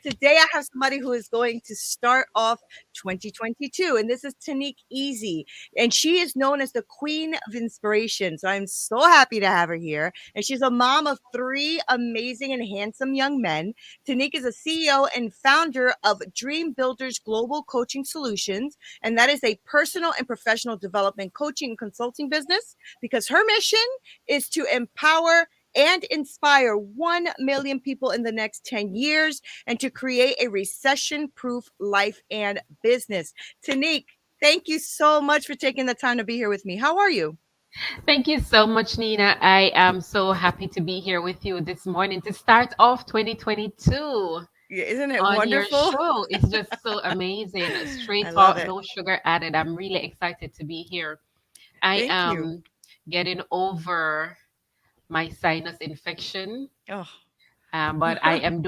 today I have somebody who is going to start off 2022, and this is Tanique Easy, and she is known as the Queen of Inspiration. So I'm so happy to have her here, and she's a mom of three amazing and handsome young men. Tanique is a CEO and founder of Dream Builders Global Coaching Solutions, and that is a personal and professional development coaching and consulting business because her mission is to empower and inspire 1 million people in the next 10 years and to create a recession-proof life and business. Tanique, thank you so much for taking the time to be here with me. How are you? Thank you so much, Nina. I am so happy to be here with you this morning to start off 2022 Yeah, isn't it on your wonderful? show. It's just so amazing. I Straight love talk, it. no sugar added. I'm really excited to be here. I Thank you. am getting over my sinus infection, Oh, but I am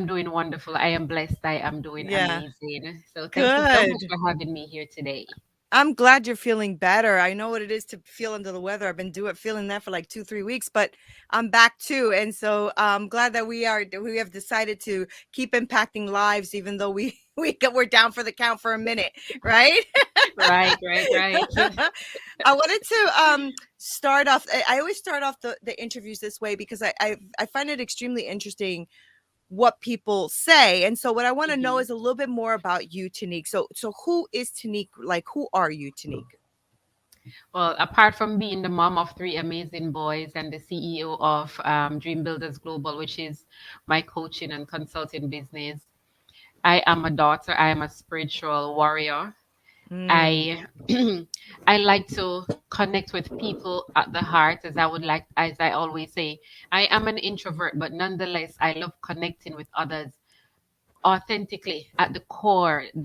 doing wonderful. I am blessed. I am doing yeah, amazing. So thank you so much good. for having me here today. I'm glad you're feeling better. I know what it is to feel under the weather. I've been feeling that for like 2, 3 weeks, but I'm back too. And so I'm glad that we have decided to keep impacting lives, even though we're down for the count for a minute, right? Right, right, right. I wanted to start off. I always start off the interviews this way because I find it extremely interesting what people say. And so what I want to know Mhm. is a little bit more about you, Tanique. So who is Tanique? Like, who are you, Tanique? Well, apart from being the mom of three amazing boys and the CEO of Dream Builders Global, which is my coaching and consulting business, I am a daughter. I am a spiritual warrior. Mm, I I like to connect with people at the heart, as I always say. I am an introvert, but nonetheless, I love connecting with others authentically at the core. mm-hmm.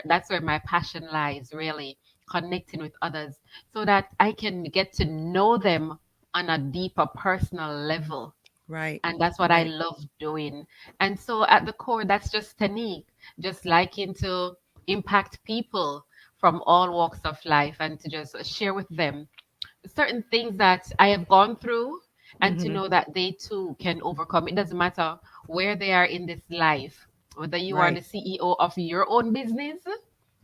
That's where my passion lies, really connecting with others so that I can get to know them on a deeper personal level. Right, And that's what I right. love doing. And so at the core, that's just Tanique, just liking to impact people from all walks of life and to just share with them certain things that I have gone through and to Mm-hmm. know that they too can overcome. It doesn't matter where they are in this life, whether you are Right. the CEO of your own business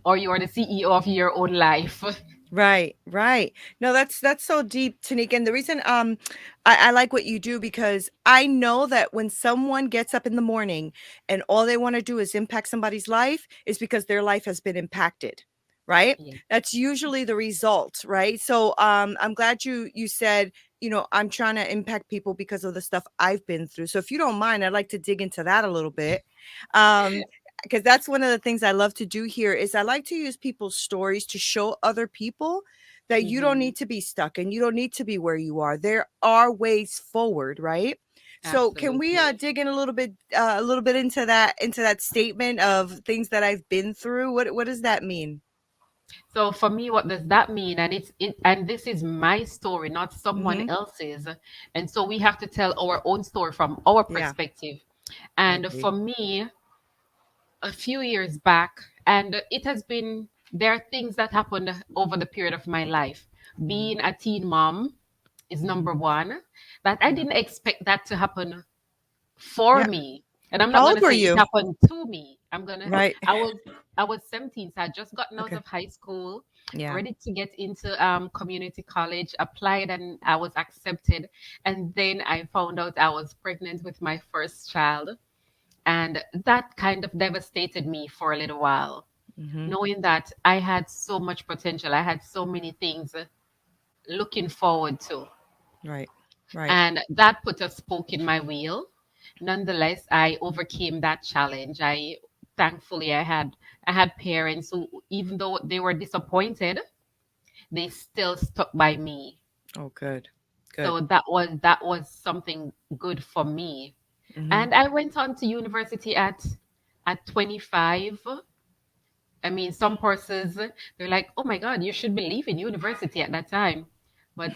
or you are the CEO of your own life. Right, right. No, that's so deep, Tanique. And the reason I like what you do because I know that when someone gets up in the morning and all they want to do is impact somebody's life is because their life has been impacted. Right? Yeah. That's usually the result, right? So I'm glad you said, I'm trying to impact people because of the stuff I've been through. So if you don't mind, I'd like to dig into that a little bit. Um because that's one of the things I love to do here is I like to use people's stories to show other people that you don't Hmm. need to be stuck and you don't need to be where you are. There are ways forward, right? So can we Absolutely. dig in a little bit into that statement of things that I've been through? What does that mean? So for me, what does that mean? And this is my story, not someone Mhm. else's. And so we have to tell our own story from our Yeah, perspective. I And agree. for me, a few years back, and it has been there are things that happened over the period of my life. Mhm. Being a teen mom is number one. That I Yeah. didn't expect that to happen for Yeah. me. And I'm not How old gonna were say it you? happened to me. Right. I was I was 17, so I just gotten out Okay. of high school, Yeah. ready to get into community college, applied and I was accepted. And then I found out I was pregnant with my first child. And that kind of devastated me for a little while, Mhm. knowing that I had so much potential. I had so many things looking forward to. Right. Right. And that put a spoke in my wheel. Nonetheless, I overcame that challenge. Thankfully I had parents who, even though they were disappointed, they still stuck by me. Oh, good. Good. So that was something good for me. Mhm. And I went on to university at 25. I mean, some persons, they're like, "Oh my God, you should be leaving university at that time." But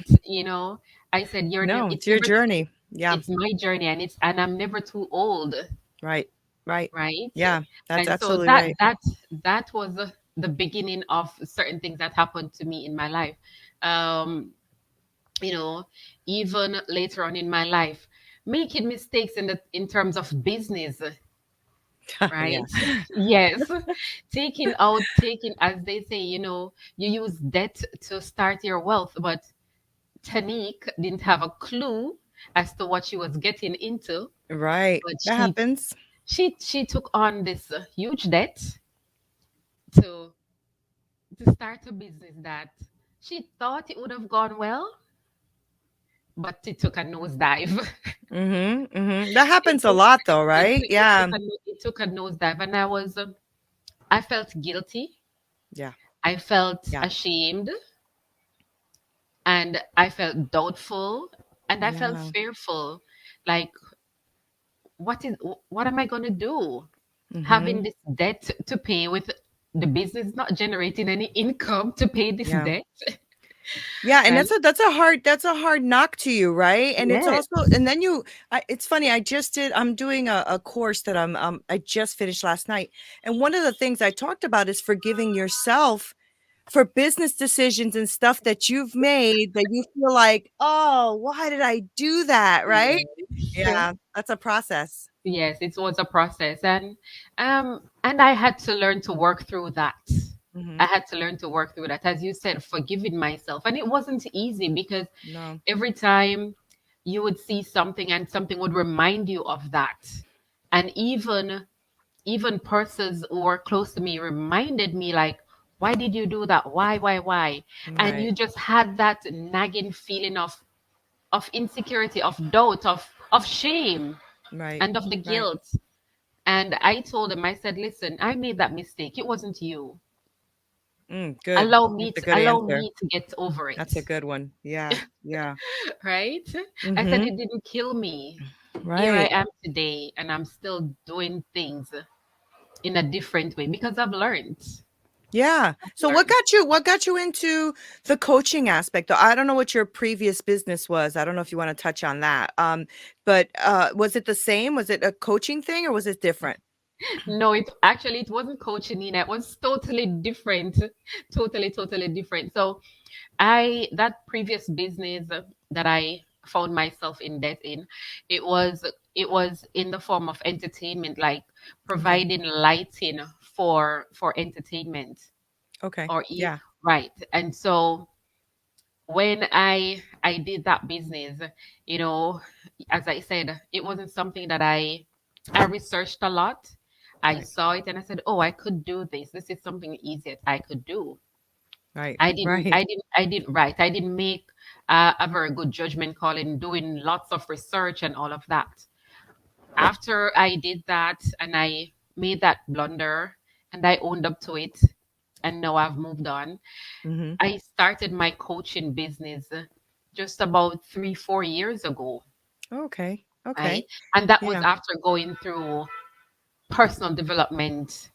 I said, "You're never. No, It's it's your never. journey. Yeah. It's my journey, and I'm never too old, Right. Right. right?" Yeah. That's And so absolutely that right. that that was the beginning of certain things that happened to me in my life. Um, you know, Even later on in my life, making mistakes in terms of business. Yeah. right? Yes. Taking, as they say, you use debt to start your wealth, but Tanique didn't have a clue as to what she was getting into, Right. but That happens. she took on this huge debt to start a business that she thought it would have gone well, but it took a nosedive. Mhm, mhm. That It happens a took lot though, right? Yeah. it took a nosedive, and I felt guilty. Yeah. I felt Yeah. ashamed, and I felt doubtful, and I felt Yeah. fearful. Like, what am I going to do? Having Mhm. this debt to pay with the business not generating any income to pay this Yeah. debt, Yeah, and right? that's a hard knock to you, right? And it's Yes. also and then it's funny, I'm doing a course that I just finished last night. And one of the things I talked about is forgiving yourself for business decisions and stuff that you've made that you feel like, "Oh, why did I do that?" Right? Yes. Yeah, that's a process. Yes, it was a process, and I had to learn to work through that. I Mhm. had to learn to work through that, as you said, forgiving myself, and it wasn't easy because No. every time you would see something and something would remind you of that, and even persons who were close to me reminded me like, why did you do that? Why? And Right. you just had that nagging feeling of insecurity, of doubt, of shame, Right. and of the Right. guilt. And I told him, I said, listen, I made that mistake. It wasn't you. Good. That's a good Allow answer. me to get over That's a it. good one. Yeah. Yeah. Right? I said Mhm. it didn't kill me. Here I Right. am today, and I'm still doing things in a different way because I've learned. Yeah. I've So learned. what got you into the coaching aspect? Though? I don't know what your previous business was. I don't know if you want to touch on that. But was it the same? Was it a coaching thing or was it different? No, it wasn't coaching Nina. It was totally different. Totally different. So that previous business that I found myself in debt in, it was it was in the form of entertainment, like Okay. providing lighting for entertainment Okay. or Yeah. right. And so when I did that business, you know, as I said, it wasn't something that I researched a lot. I Right. saw it and I said, "Oh, I could do this. This is something easy that I could do." Right. Right. I didn't write. I didn't make a very good judgment call in doing lots of research and all of that. After I did that and I made that blunder and I owned up to it, and now I've moved on. Mhm. I started my coaching business just about 3, 4 years ago, Okay. right? Okay. And that was Yeah. after going through personal development,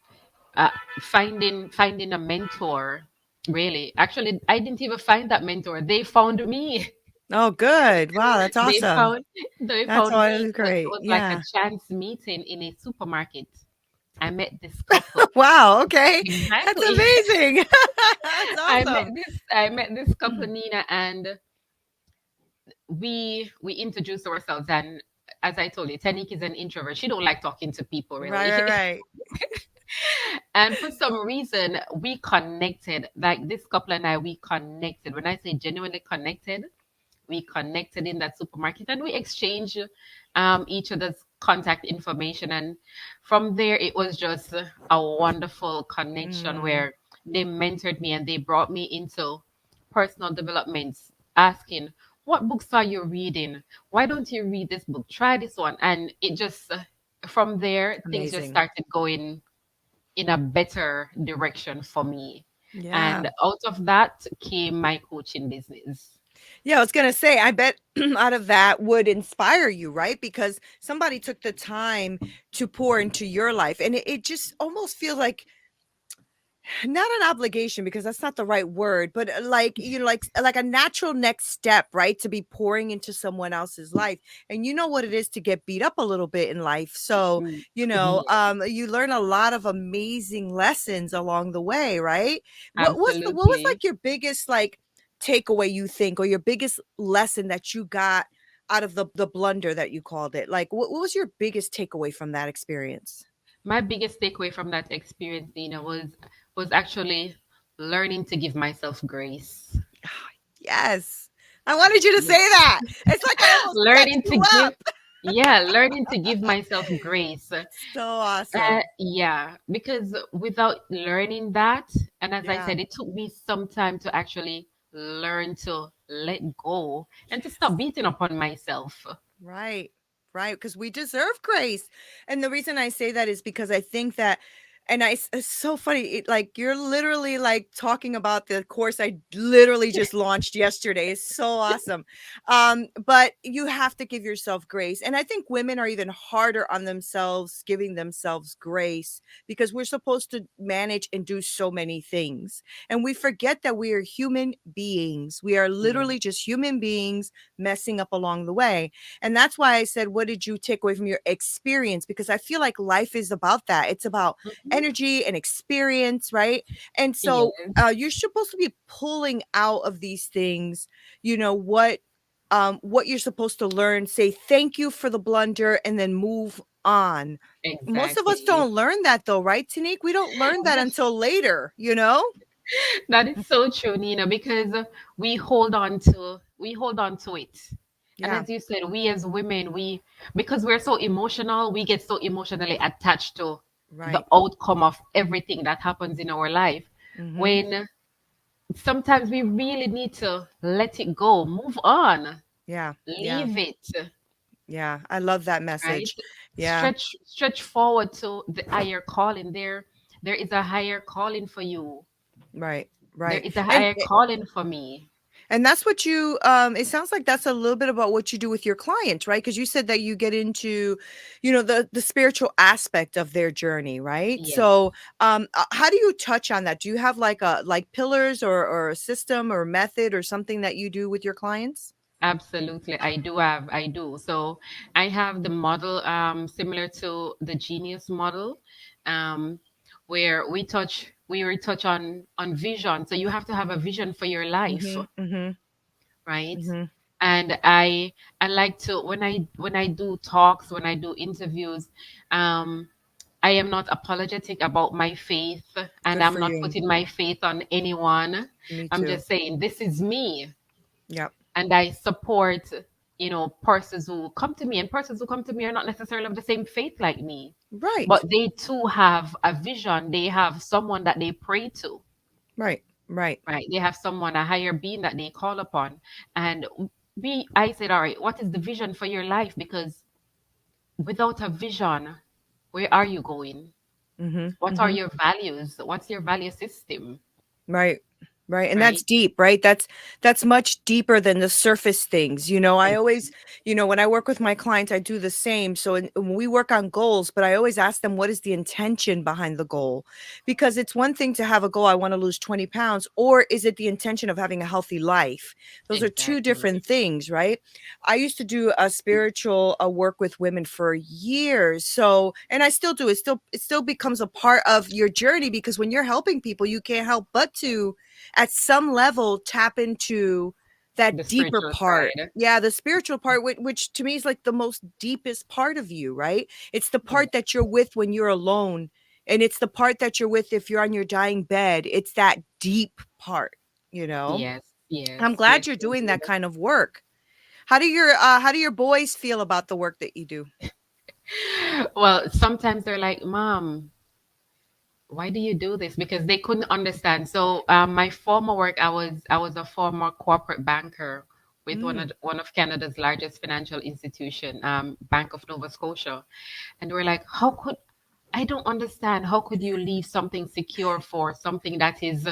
uh, finding a mentor. Really, actually, I didn't even find that mentor. They found me. Oh, good. Wow, that's They awesome. found they That's found me. always So it great. was like a Yeah. chance meeting in a supermarket. I met this couple. Wow. Okay. That's Exactly. amazing. That's awesome. I met this couple, Nina, and we introduced ourselves. And as I told you, Tanique is an introvert. She don't like talking to people Right. really. Right. Right. And for some reason we connected. Like this couple and I, we connected. When I say genuinely connected, we connected in that supermarket and we exchanged each other's contact information. And from there, it was just a wonderful connection Mm. where they mentored me and they brought me into personal development, asking, what books are you reading? Why don't you read this book? Try this one. And it just, from there, things just Amazing. started going in a better direction for me. Yeah. And out of that came my coaching business. Yeah, I was gonna say, I bet out of that would inspire you, right? Because somebody took the time to pour into your life, and it just almost feels like not an obligation because that's not the right word, but like like a natural next step, right? To be pouring into someone else's life. And you know what it is to get beat up a little bit in life. So, Mm, yeah, you learn a lot of amazing lessons along the way, right? What was absolutely. like your biggest like takeaway you think, or your biggest lesson that you got out of the blunder that you called it? Like what was your biggest takeaway from that experience? my biggest takeaway from that experience, Nina, was actually learning to give myself grace. Yes. I wanted you to say Yeah. that. It's like I almost set Learning to you give, up. yeah, learning to give myself grace. So awesome. Yeah, because without learning that, and as I Yeah. said, it took me some time to actually learn to let go and to stop Yes. beating upon myself. Right. Right. Because we deserve grace. And the reason I say that is because I think that, and it's so funny. Like you're literally like talking about the course I literally just launched yesterday. It's so awesome. But you have to give yourself grace. And I think women are even harder on themselves, giving themselves grace because we're supposed to manage and do so many things. And we forget that we are human beings. We are Yeah. literally just human beings messing up along the way. And that's why I said, what did you take away from your experience? Because I feel like life is about that. It's about Mhm. energy and experience, right? And so Yes, you're supposed to be pulling out of these things, what you're supposed to learn, say thank you for the blunder and then move on. Most of us exactly. don't learn that though, right, Tanique? We don't learn that until later. That is so true, Nina, because we hold on to it. And Yeah, as you said, we as women, we because we're so emotional, we get so emotionally attached to the right. outcome of everything that happens in our life. Mm-hmm. When sometimes we really need to let it go, move on, Yeah, yeah, leave it, yeah. I love that right? message. Yeah, Stretch forward to the higher calling. There is a higher calling for you. right, There right. is a And higher calling for me. that's what you it sounds like that's a little bit about what you do with your clients, right? Because you said that you get into, the spiritual aspect of their journey, right? Yes, So, how do you touch on that? Do you have like pillars or a system or method or something that you do with your clients? absolutely. I do. So I have the model similar to the genius model, um, where we touch on vision. So you have to have a vision for your life, Mhm. Mhm. right? Mhm. And I like to when I do talks, when I do interviews, um, I am not apologetic about my faith, and Good I'm for not you. putting my faith on anyone. Me I'm too. just saying this is me, Yep. and I support, persons who come to me, and persons who come to me are not necessarily of the same faith like me, Right. but they too have a vision. They have someone that they pray to, Right. Right. right? They have someone, a higher being that they call upon. And I said, all right, what is the vision for your life? Because without a vision, where are you going? Mhm. What are Mhm. your values? What's your value system, Right. Right. And that's right? deep, right? That's much deeper than the surface things. I always, when I work with my clients, I do the same. So when we work on goals, but I always ask them what is the intention behind the goal? Because it's one thing to have a goal, I want to lose 20 pounds, or is it the intention of having a healthy life? Those are two Exactly. different things, right? I used to do a spiritual work with women for years. So, and I still do. It still becomes a part of your journey because when you're helping people, you can't help but to at some level tap into that The deeper spiritual part. side. Yeah, the spiritual part, which to me is like the most deepest part of you, right? It's the Yeah. part that you're with when you're alone. And it's the part that you're with if you're on your dying bed. It's that deep part. Yes, yes, I'm glad yes, you're doing indeed. that kind of work. How do your boys feel about the work that you do? Well, sometimes they're like, Mom, why do you do this? Because they couldn't understand. So, my former work, I was a former corporate banker with Mm. one of Canada's largest financial institution, Bank of Nova Scotia, and we're like, how could I don't understand. How could you leave something secure for something that is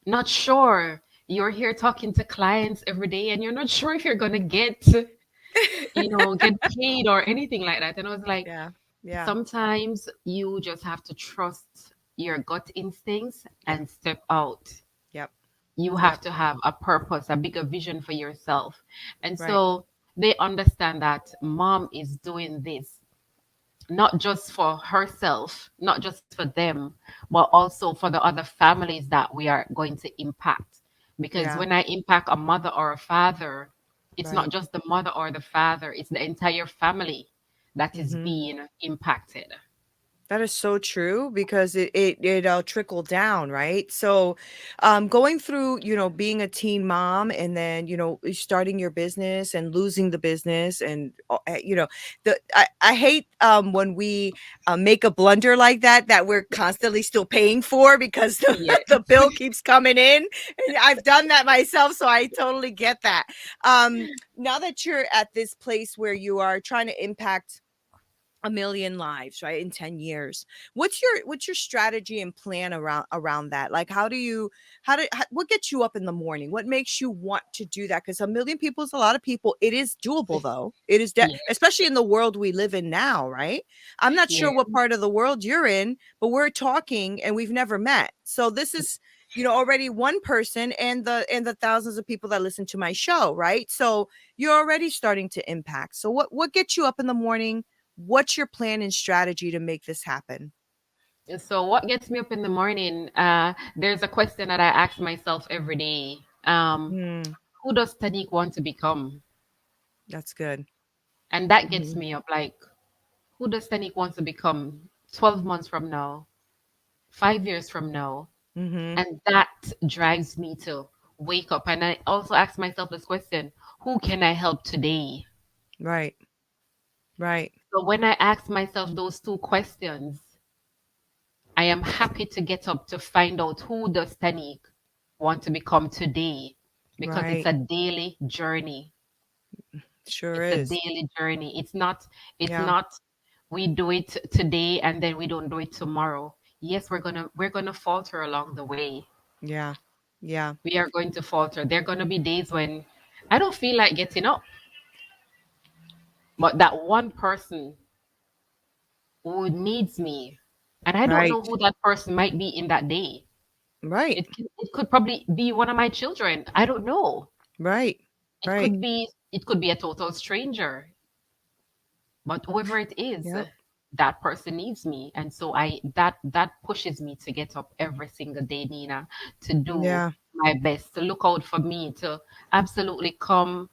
not sure? You're here talking to clients every day, and you're not sure if you're gonna get paid or anything like that. And I was like, Yeah. Yeah. sometimes you just have to trust your gut instincts Yeah. and step out. Yep. You have Yep. to have a purpose, a bigger vision for yourself. And Right. so they understand that mom is doing this not just for herself, not just for them, but also for the other families that we are going to impact. Because Yeah. when I impact a mother or a father, it's not Right. just the mother or the father, it's the entire family that is Mhm. being impacted. That is so true because it trickled down, right? So, going through, being a teen mom and then, starting your business and losing the business and, I hate when we make a blunder like that, that we're constantly still paying for because Yeah. the bill keeps coming in. And I've done that myself, so I totally get that. Now that you're at this place where you are trying to impact a million lives, right, in 10 years, what's your strategy and plan around that? Like, what gets you up in the morning? What makes you want to do that? Because a million people is a lot of people. It is doable, though. It is Yeah. especially in the world we live in now, right? I'm not Yeah. sure what part of the world you're in, but we're talking and we've never met, so this is, already one person and the thousands of people that listen to my show, right? So you're already starting to impact. So what gets you up in the morning? What's your plan and strategy to make this happen? So what gets me up in the morning? There's a question that I ask myself every day. Mm, Who does Tanique want to become? that's good. And that gets Mhm, me up. Like, who does Tanique want to become 12 months from now, 5 years from now? mhm. And that drives me to wake up. And I also ask myself this question: who can I help today? Right, right, So when I ask myself those two questions, I am happy to get up to find out who does Tanique want to become today, because it's right. a daily journey. Sure It's a is. daily journey. It's Yeah, not we do it today and then we don't do it tomorrow. Yes, we're gonna falter along the way. yeah, yeah. We are going to falter. There are gonna be days when I don't feel like getting up, but that one person who needs me, and I don't Right, know who that person might be in that day. right, It could probably be one of my children. I don't know. right, right. It could be a total stranger. But whoever it is, Yep. that person needs me. And so that pushes me to get up every single day, Nina, to do Yeah. my best, to look out for me, to absolutely come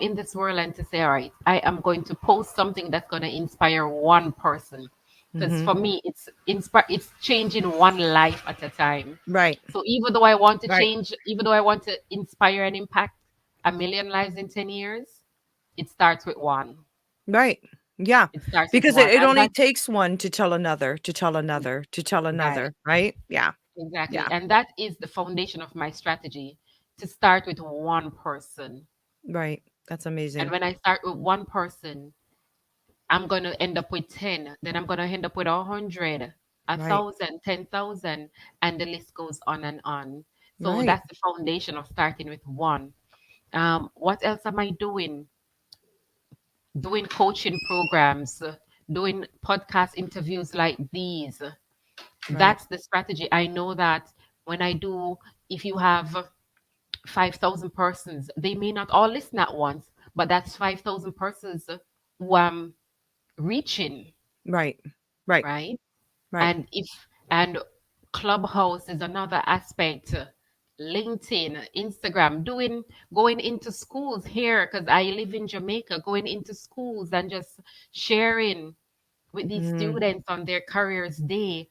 in this world and to say, all right, I am going to post something that's going to inspire one person. Because Mhm. for me, it's changing one life at a time. Right, So even though I want to right, change, even though I want to inspire and impact a million lives in 10 years, it starts with one. right. Yeah, It starts with because it, one. it And only that takes one to tell another, to tell another, to tell right, another, right? Yeah, exactly. yeah, And that is the foundation of my strategy, to start with one person. right. That's And amazing. when I start with one person, I'm gonna end up with 10, then I'm gonna end up with 100, a Right, thousand, 10,000, and the list goes on and on. So right, that's the foundation of starting with one. What else am I doing? Doing coaching programs, doing podcast interviews like these. right. That's the strategy. I know that when I do, if you have 5,000 persons, they may not all listen at once, but that's 5,000 persons who I'm reaching, Right. Right. right? Right. And and Clubhouse is another aspect. LinkedIn, Instagram, going into schools here because I live in Jamaica, going into schools and just sharing with these Mm, students on their careers day.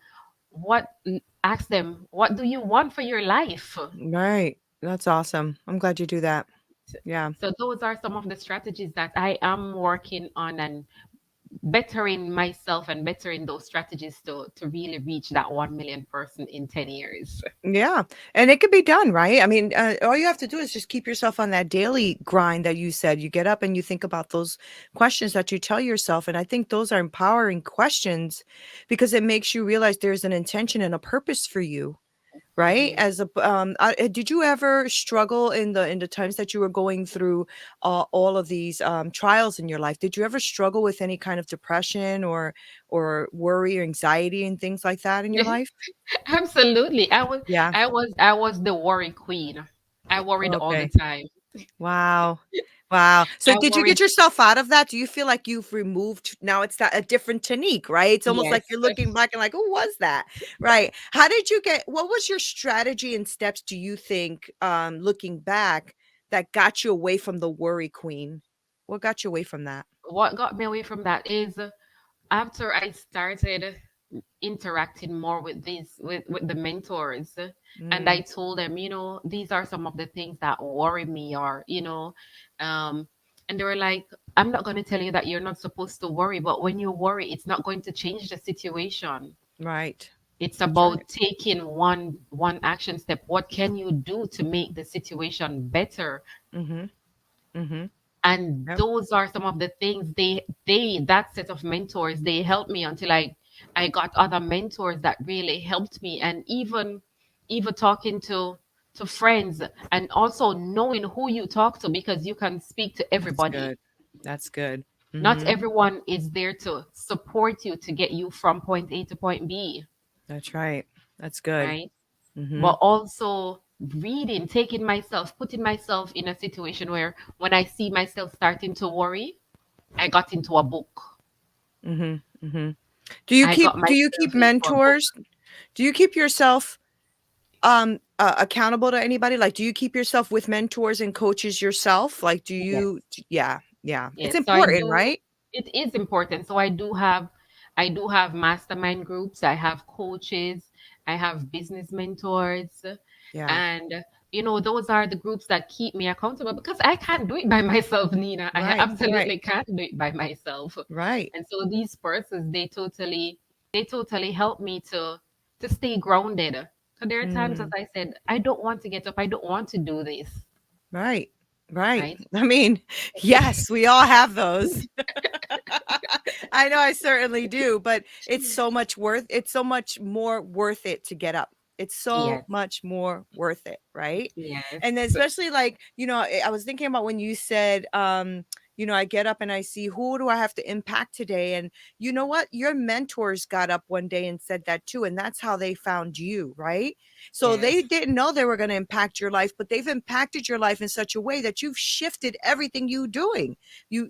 Ask them, what do you want for your life? right. That's awesome. I'm glad you do that. Yeah. So those are some of the strategies that I am working on, and bettering myself and bettering those strategies to really reach that 1 million person in 10 years. Yeah. And it could be done, right? I mean, all you have to do is just keep yourself on that daily grind that you said. You get up and you think about those questions that you tell yourself. And I think those are empowering questions because it makes you realize there's an intention and a purpose for you. Right? Mhm. As a did you ever struggle in the times that you were going through all of these trials in your life? Did you ever struggle with any kind of depression or worry or anxiety and things like that in your life? Absolutely. Yeah. I was the worry queen. I worried all the Okay. time. Wow. Wow. So I did you worried. get yourself out of that? Do you feel like you've removed now it's that a different Tanique, right? It's almost like Yes. you're looking back and like, who was that? Right. How did you get what was your strategy and steps do you think looking back that got you away from the worry queen? What got you away from that? What got me away from that is after I started. interacting more with with the mentors, and I Mm, told them, these are some of the things that worry me, or um and they were like, I'm not going to tell you that you're not supposed to worry, but when you worry, it's not going to change the situation. right. It's That's right. about taking one action step. What can you do to make the situation better? Mhm. Mhm. And Yep. those are some of the things they that set of mentors, they helped me until I got other mentors that really helped me. And even talking to friends, and also knowing who you talk to, because you can speak to That's everybody. good. That's good. Not Mhm. everyone is there to support you to get you from point A to point B, That's right. That's good. right? But Mhm. also reading, taking myself, putting myself in a situation where when I see myself starting to worry, I got into a book. Mhm. Mhm. I got Do you keep myself into a book. mentors? Do you keep yourself accountable to anybody? Like, do you keep yourself with mentors and coaches yourself? Like, do you Yes. yeah, yeah. It's Yes. So I important, do, right? it is important. So I do have mastermind groups, I have coaches, I have business mentors, Yeah. and those are the groups that keep me accountable, because I can't do it by myself, Nina. I Right. Right. absolutely can't do it by myself. Right. And so these persons, they totally help me to stay grounded. So there are times, as Mm, I said, I don't want to get up, I don't want to do this, right. Right. right? I mean, yes, we all have those. I know I certainly do, but it's so much more worth it to get up. It's so Yes. much more worth it, right? Yes. And then especially like, I was thinking about when you said I get up and I see who do I have to impact today, and you know what? Your mentors got up one day and said that too, and that's how they found you, right? So they Yes. didn't know they were going to impact your life, but they've impacted your life in such a way that you've shifted everything you doing.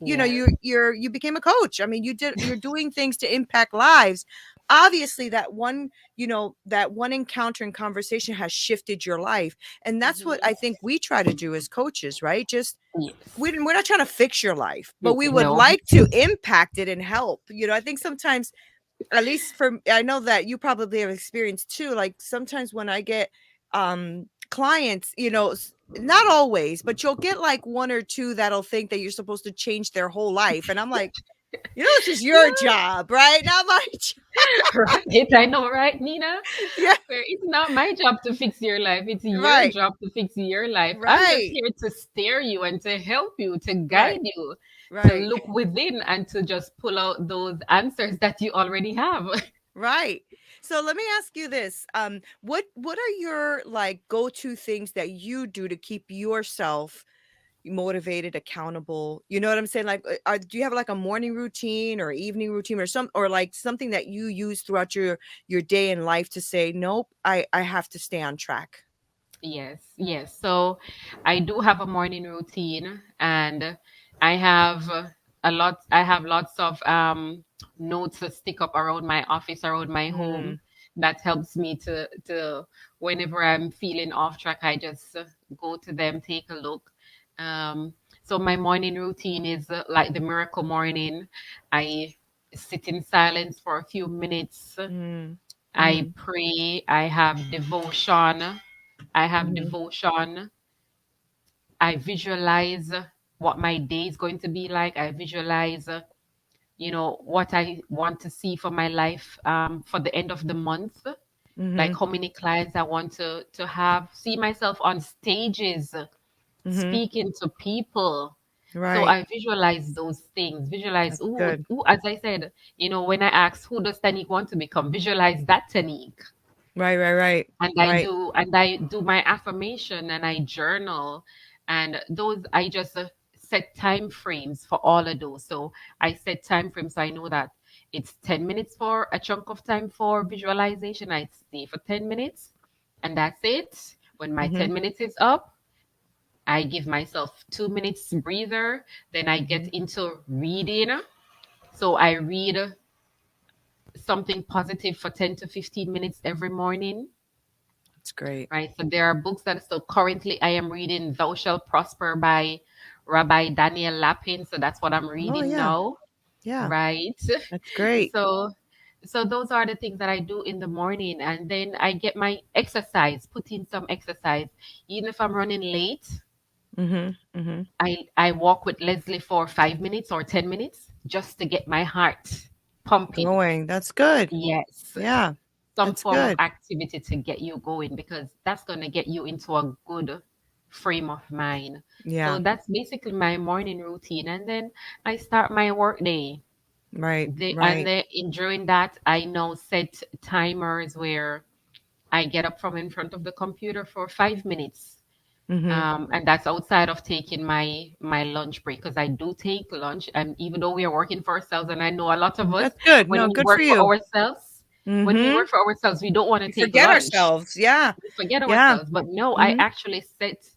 Yes. You became a coach. I mean, you're doing things to impact lives. Obviously that one encounter and conversation has shifted your life, and that's what I Hmm. think we try to do as coaches, right? Just Yes. we're not trying to fix your life, but we would No. like to impact it and help. I think sometimes, at least for I know that you probably have experienced too, like sometimes when I get clients, not always, but you'll get like one or two that'll think that you're supposed to change their whole life, and I'm like, this is your job, right? Not my job. Right. I know, right, Nina? Yeah, Where it's not my job to fix your life. It's your right, job to fix your life. I'm just right, here to steer you and to help you, to right, guide you, to right, look within and to just pull out those answers that you already have. right. So let me ask you this: what are your like go-to things that you do to keep yourself motivated, accountable? You know what I'm saying? Like, do you have like a morning routine or evening routine, or like something that you use throughout your day in life to say, nope, I have to stay on track. Yes, yes. So I do have a morning routine, and I have lots of notes that stick up around my office, around my home, Mm, that helps me to whenever I'm feeling off track, I just go to them, take a look. So my morning routine is like the miracle morning. I sit in silence for a few minutes. mm, I mm, pray. I have devotion. I have mm, devotion. I visualize what my day is going to be like. I visualize, what I want to see for my life, for the end of the month. Like mm, how many clients I want to have. See myself on stages, mm. speaking to people. So Right. I visualize those things. Visualize, That's ooh, good. ooh, as I said, when I ask who does Tanique want to become, visualize that Tanique. Right, right, right, and I right. do and I do my affirmation, and I journal, and those I just set time frames for all of those. So I set time frames, so I know that it's 10 minutes for a chunk of time for visualization. I stay for 10 minutes, and that's it. When my Mhm, 10 minutes is up, I give myself 2 minutes breather. Then I get mhm. into reading. So I read something positive for 10 to 15 minutes every morning. That's great. Right. So there are books that, so currently I am reading Thou Shalt Prosper by Rabbi Daniel Lapin. So that's what I'm Oh, reading yeah, now. yeah, Right. that's great. So So those are the things that I do in the morning, and then I get my exercise, put in some exercise. Even if I'm running late, Mhm. Mhm. I walk with Leslie for 5 minutes or 10 minutes just to get my heart pumping. Going. That's good. Yes, Yeah. some That's form of good. activity to get you going because that's going to get you into a good frame of mind. So Yeah. that's basically my morning routine, and then I start my work day. Right. And Right. then during that, I now set timers where I get up from in front of the computer for 5 minutes. Mhm. And that's outside of taking my lunch break because I do take lunch. And even though we are working for ourselves, and I know a lot of us, That's good. when No, we good for work for you. ourselves, Mhm. we don't want to We take forget lunch. ourselves. Yeah. We forget Yeah. ourselves. But no, I Mhm. actually set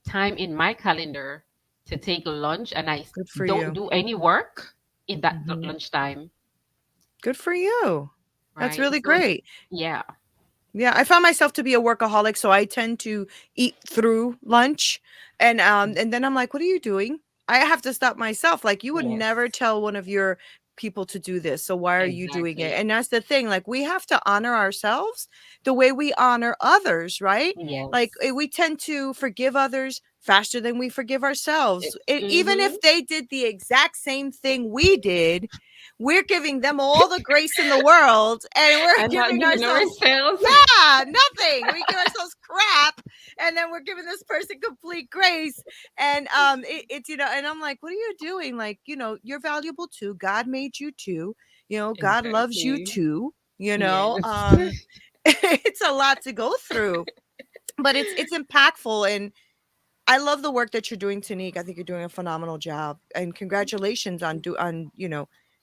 time in my calendar to take lunch, and I Good for don't you. do any work in that Mhm. lunchtime. Good for you. That's Right. really So, great. yeah. Yeah, I found myself to be a workaholic, so I tend to eat through lunch, and then I'm like, "What are you doing?" I have to stop myself. Like, you would never Yes. tell one of your people to do this, so why are you doing it? Exactly. And that's the thing. Like, we have to honor ourselves the way we honor others, right? Like, Yes. we tend to forgive others faster than we forgive ourselves. Even Mm-hmm. if they did the exact same thing we did, we're giving them all the grace in the world, and we're And not giving giving ourselves, ourselves. yeah, nothing. We give ourselves crap, and then we're giving this person complete grace. And it's, and I'm like, what are you doing? Like, you're valuable too. God made you too. God loves you Exactly. too. Yes. It's a lot to go through, but it's impactful, and I love the work that you're doing, Tanique. I think you're doing a phenomenal job, and congratulations on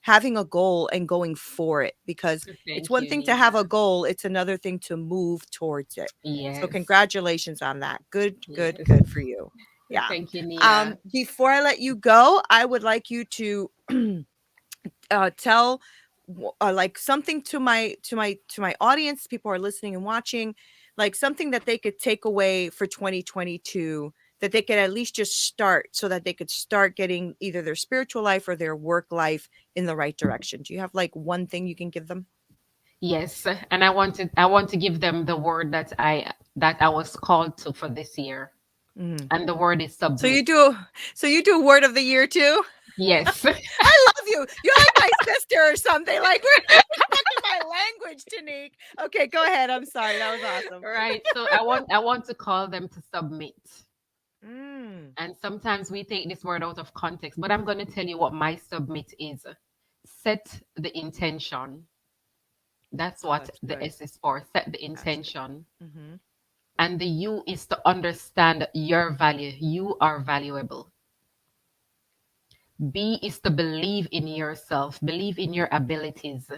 having a goal and going for it. Because it's Thank one you, thing to have a Neena. goal; it's another thing to move towards it. So, Yes. congratulations on that. Good, good, Yes. good for you. Yeah. Thank you, Neena. Before I let you go, I would like you to tell like something to my audience, people who are listening and watching, like something that they could take away for 2022, that they could at least just start, so that they could start getting either their spiritual life or their work life in the right direction. Do you have like one thing you can give them? Yes. And I want to give them the word that I was called to for this year. Mhm. And the word is So you submit. do so you do word of the year too? Yes. I love you. You're like my sister or something. Like, we're talking my language, Tanique. Okay, go ahead. I'm sorry. That was awesome. Right. So I want to call them to submit. Mm. And sometimes we take this word out of context, but I'm going to tell you what my submit is. Set the intention. That's Oh, what that's the good. S is for. Set the That's good. intention. Mhm. And the U is to understand your value. You are valuable. B is to believe in yourself, believe in your abilities. I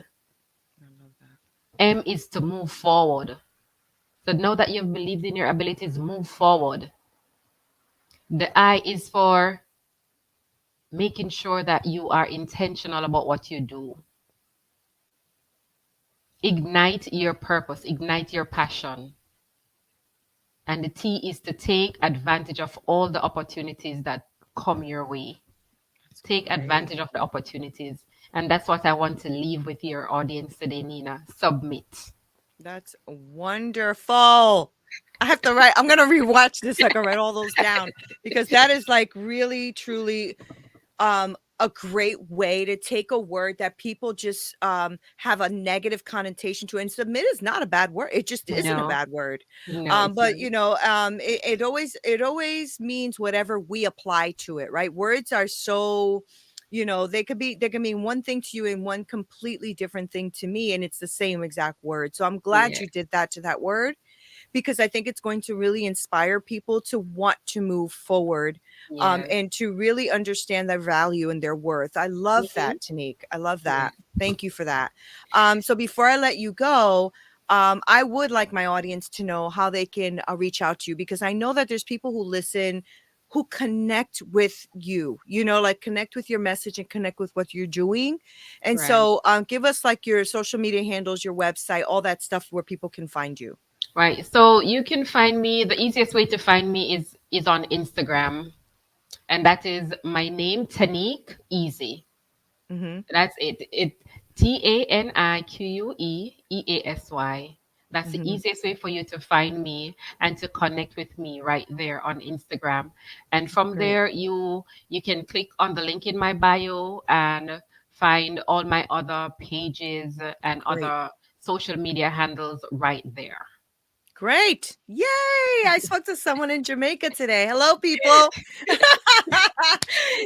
love that. M is to move forward. So know that you've believed in your abilities, move forward. The I is for making sure that you are intentional about what you do. Ignite your purpose, ignite your passion. And the T is to take advantage of all the opportunities that come your way. That's Take great. advantage of the opportunities. And that's what I want to leave with your audience today, Neena. Submit. That's wonderful. I'm gonna rewatch this. I can write all those down, because that is like really truly a great way to take a word that people just have a negative connotation to. And submit is not a bad word. It just isn't a No, bad word. no, it's But not. it always means whatever we apply to it, right? Words are so, they can mean one thing to you and one completely different thing to me, and it's the same exact word. So I'm glad Yeah, you did that to that word, because I think it's going to really inspire people to want to move forward, yeah, and to really understand their value and their worth. I love hmm that, Tanique. I love yeah, that. Thank you for that. So before I let you go, I would like my audience to know how they can reach out to you, because I know that there's people who listen who connect with you, like connect with your message and connect with what you're doing. And right. so give us like your social media handles, your website, all that stuff where people can find you. Right. So you can find me. The easiest way to find me is on Instagram, and that is my name, Tanique Easy. Hmm. That's it. TaniqueEasy. That's the Mhm. easiest way for you to find me and to connect with me right there on Instagram. And from Great, there, you can click on the link in my bio and find all my other pages and great. other social media handles right there. Great. Yay! I spoke to someone in Jamaica today. Hello, people.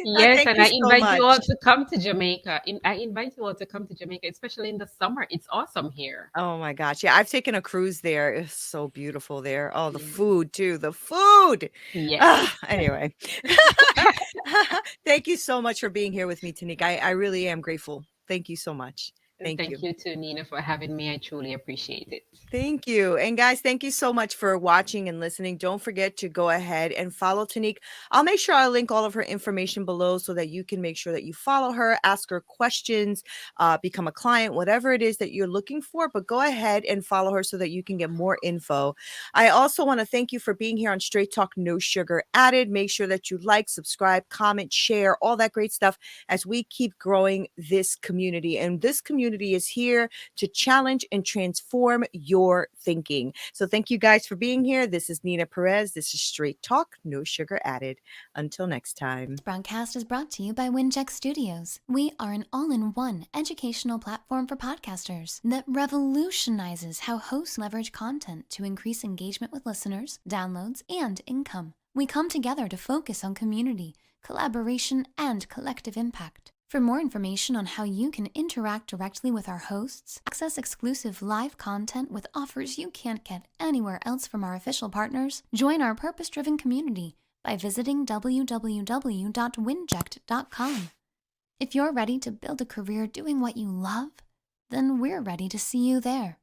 Yes, Thank and you I so invite you all much. to come to Jamaica. I invite you all to come to Jamaica, especially in the summer. It's awesome here. Oh my gosh. Yeah, I've taken a cruise there. It's so beautiful there. Oh, the Yes. food too. The food. Yes. Anyway. Thank you so much for being here with me, Tanique. I really am grateful. Thank you so much. And Thank thank you. you to Nina for having me. I truly appreciate it. Thank you. And guys, thank you so much for watching and listening. Don't forget to go ahead and follow Tanique. I'll make sure I link all of her information below so that you can make sure that you follow her, ask her questions, become a client, whatever it is that you're looking for. But go ahead and follow her so that you can get more info. I also want to thank you for being here on Straight Talk No Sugar Added. Make sure that you like, subscribe, comment, share, all that great stuff as we keep growing this community. And this community is here to challenge and transform your thinking. So thank you guys for being here. This is Neena Perez. This is Straight Talk, No Sugar Added. Until next time. This broadcast is brought to you by Wincheck Studios. We are an all-in-one educational platform for podcasters that revolutionizes how hosts leverage content to increase engagement with listeners, downloads, and income. We come together to focus on community, collaboration, and collective impact. For more information on how you can interact directly with our hosts, access exclusive live content with offers you can't get anywhere else from our official partners, join our purpose-driven community by visiting www.winject.com. If you're ready to build a career doing what you love, then we're ready to see you there.